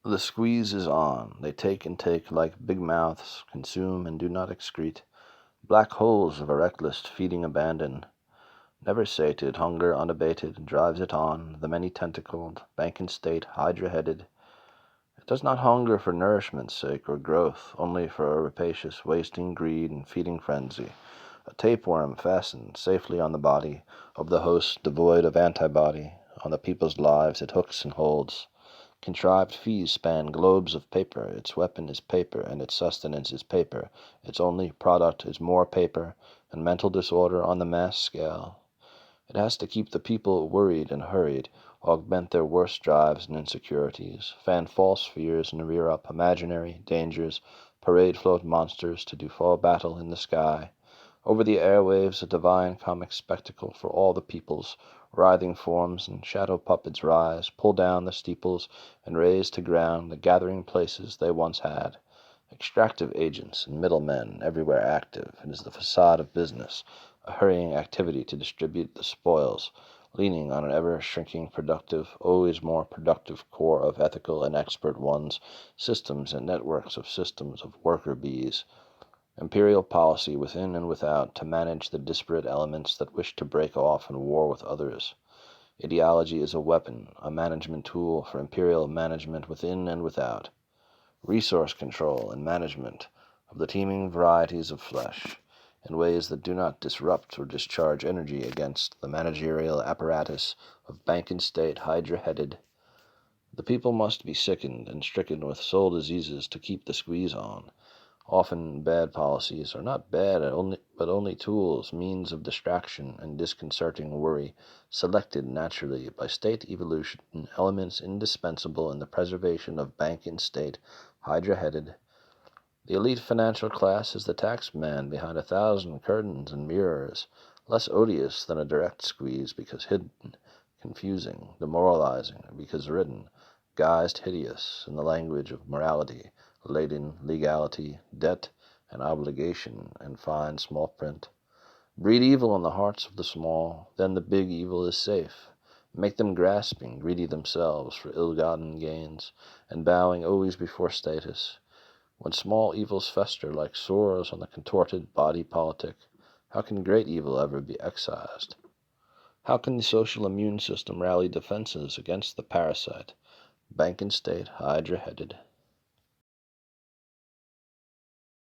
The squeeze is on. They take and take like big mouths, consume and do not excrete. Black holes of a reckless feeding abandon. Never sated, hunger unabated, drives it on, the many-tentacled, bank-and-state, hydra-headed. It does not hunger for nourishment's sake or growth, only for a rapacious, wasting greed and feeding frenzy. A tapeworm fastened safely on the body of the host devoid of antibody. On the people's lives it hooks and holds. Contrived fees span globes of paper. Its weapon is paper, and its sustenance is paper. Its only product is more paper, and mental disorder on the mass scale. It has to keep the people worried and hurried, augment their worst drives and insecurities, fan false fears and rear up imaginary dangers, parade float monsters to do fall battle in the sky. Over the airwaves a divine comic spectacle for all the peoples, writhing forms and shadow puppets rise, pull down the steeples, and raise to ground the gathering places they once had. Extractive agents and middlemen everywhere active, it is the facade of business, a hurrying activity to distribute the spoils, leaning on an ever-shrinking productive, always more productive core of ethical and expert ones, systems and networks of systems of worker bees. Imperial policy within and without to manage the disparate elements that wish to break off and war with others. Ideology is a weapon, a management tool for imperial management within and without. Resource control and management of the teeming varieties of flesh in ways that do not disrupt or discharge energy against the managerial apparatus of bank and state hydra-headed. The people must be sickened and stricken with soul diseases to keep the squeeze on. Often bad policies are not bad but only tools, means of distraction and disconcerting worry, selected naturally by state evolution, elements indispensable in the preservation of bank and state, hydra-headed. The elite financial class is the tax man behind 1,000 curtains and mirrors, less odious than a direct squeeze because hidden, confusing, demoralizing because written, guised hideous in the language of morality, laden legality, debt, and obligation, and fine small print. Breed evil in the hearts of the small, then the big evil is safe. Make them grasping, greedy themselves for ill-gotten gains, and bowing always before status. When small evils fester like sores on the contorted body politic, how can great evil ever be excised? How can the social immune system rally defenses against the parasite, bank and state hydra-headed?